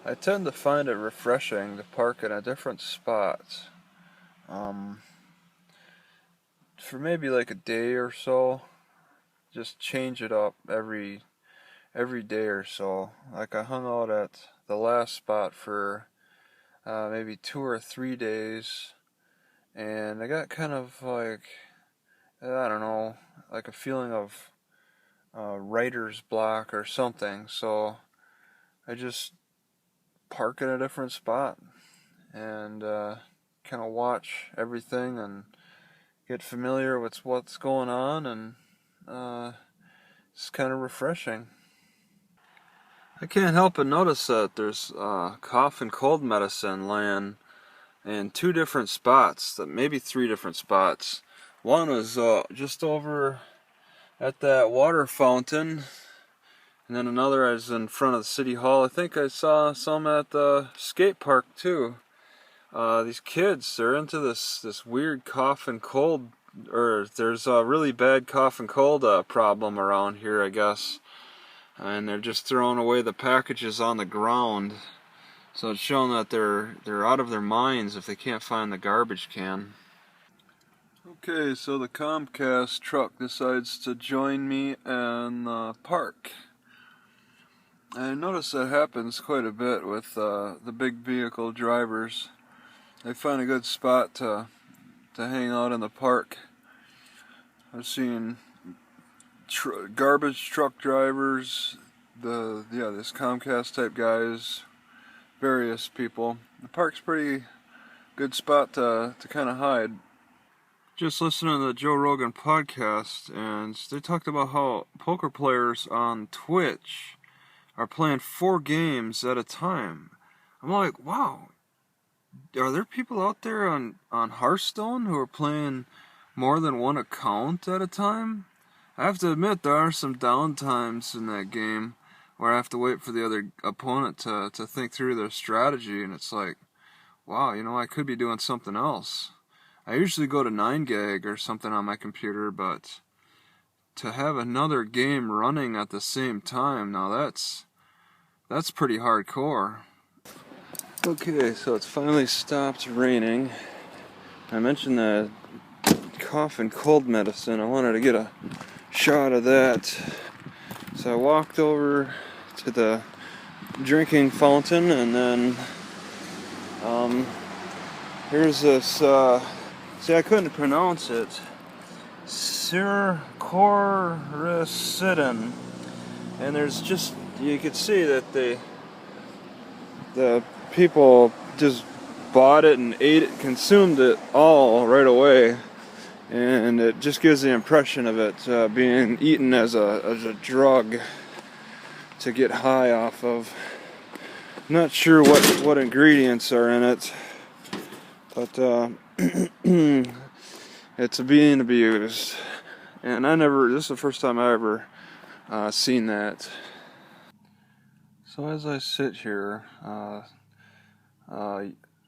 I tend to find it refreshing to park in a different spot. For maybe like a day or so, just change it up every day or so. Like I hung out at the last spot for maybe 2 or 3 days, and I got kind of like, I don't know, like a feeling of writer's block or something. So I just park in a different spot and kind of watch everything and get familiar with what's going on, and it's kind of refreshing. I can't help but notice that there's cough and cold medicine laying in two different spots, maybe three different spots. One was just over at that water fountain, and then another is in front of the city hall. I think I saw some at the skate park too. These kids, they're into this weird cough and cold, or there's a really bad cough and cold problem around here, I guess. And they're just throwing away the packages on the ground. So it's showing that they're out of their minds if they can't find the garbage can. Okay, so the Comcast truck decides to join me in the park. I notice that happens quite a bit with the big vehicle drivers. They find a good spot to hang out in the park. I've seen garbage truck drivers, this Comcast type guys, various people. The park's pretty good spot to kind of hide. Just listening to the Joe Rogan podcast, and they talked about how poker players on Twitch are playing 4 games at a time. I'm like, wow, are there people out there on Hearthstone who are playing more than one account at a time? I have to admit, there are some down times in that game where I have to wait for the other opponent to think through their strategy, and it's like, wow, I could be doing something else. I usually go to 9gag or something on my computer, but to have another game running at the same time, now that's pretty hardcore. Okay, so it's finally stopped raining. I mentioned the cough and cold medicine. I wanted to get a shot of that. So I walked over to the drinking fountain, and then here's this, see, I couldn't pronounce it. Sircoricitin. And there's just, you could see that the people just bought it and ate it, consumed it all right away, and it just gives the impression of it being eaten as a drug to get high off of. Not sure what ingredients are in it, but it's being abused, and this is the first time I ever seen that. So as I sit here,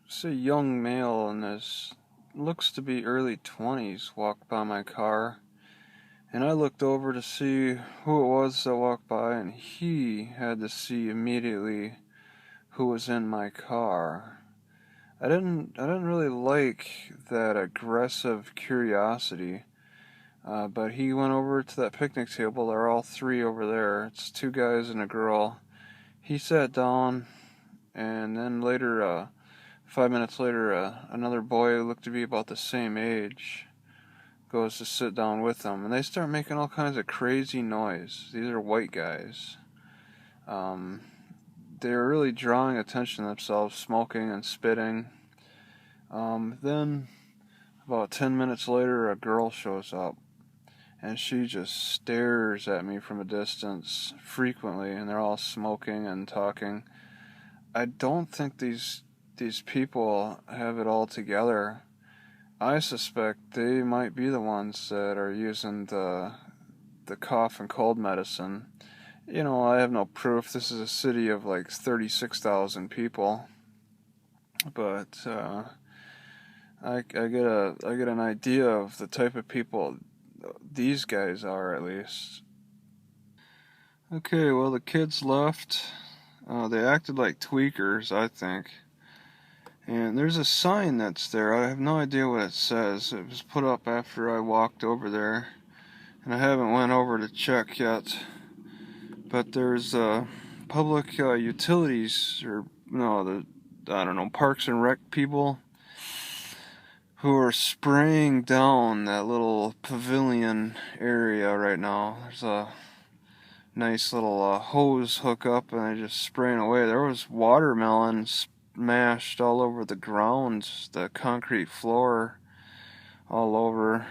see a young male in his looks to be early 20s walked by my car, and I looked over to see who it was that walked by, and he had to see immediately who was in my car. I didn't really like that aggressive curiosity, but he went over to that picnic table. They're all 3 over there. It's 2 guys and a girl. He sat down, and then later, 5 minutes later, another boy who looked to be about the same age goes to sit down with them, and they start making all kinds of crazy noise. These are white guys. They're really drawing attention to themselves, smoking and spitting. Then, about 10 minutes later, a girl shows up, and she just stares at me from a distance frequently, and they're all smoking and talking. I don't think these people have it all together. I suspect they might be the ones that are using the cough and cold medicine. I have no proof. This is a city of like 36,000 people, but I get an idea of the type of people these guys are, at least. Okay, well, the kids left, They acted like tweakers, I think. And there's a sign that's there. I have no idea what it says. It was put up after I walked over there, and I haven't went over to check yet. But there's public utilities, or no, I don't know, Parks and Rec people who are spraying down that little pavilion area right now. There's a nice little hose hookup, and they're just spraying away. There was watermelon smashed all over the ground, the concrete floor all over.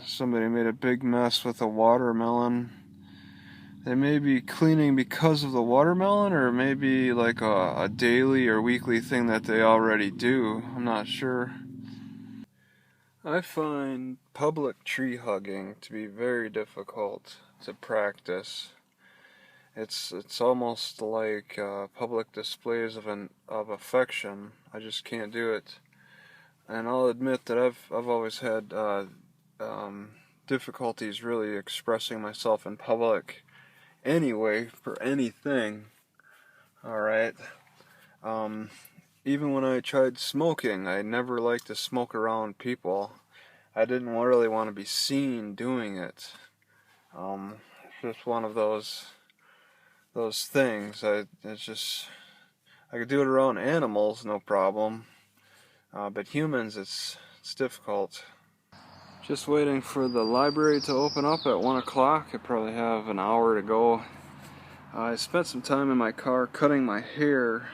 Somebody made a big mess with a watermelon. They may be cleaning because of the watermelon, or maybe like a daily or weekly thing that they already do. I'm not sure. I find public tree hugging to be very difficult to practice. It's almost like public displays of affection. I just can't do it, and I'll admit that I've always had difficulties really expressing myself in public. Anyway, for anything. All right. Even when I tried smoking, I never liked to smoke around people. I didn't really want to be seen doing it. It's just one of those things. I could do it around animals, no problem. But humans, it's difficult. Just waiting for the library to open up at 1 o'clock. I probably have an hour to go. I spent some time in my car cutting my hair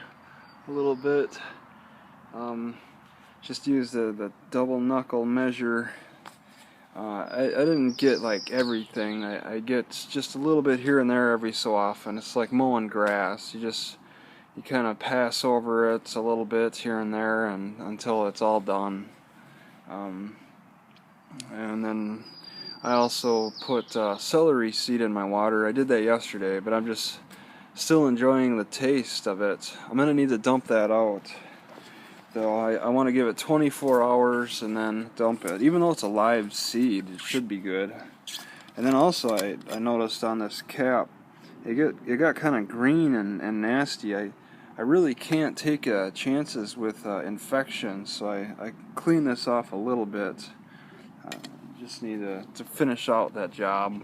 a little bit. Just used the double knuckle measure. I didn't get like everything. I get just a little bit here and there every so often. It's like mowing grass. You kind of pass over it a little bit here and there, and until it's all done. And then I also put celery seed in my water. I did that yesterday, but I'm just still enjoying the taste of it. I'm gonna need to dump that out. So I want to give it 24 hours and then dump it. Even though it's a live seed, it should be good. And then also I noticed on this cap, it got kind of green and nasty. I really can't take chances with infection, so I clean this off a little bit. Just need to finish out that job.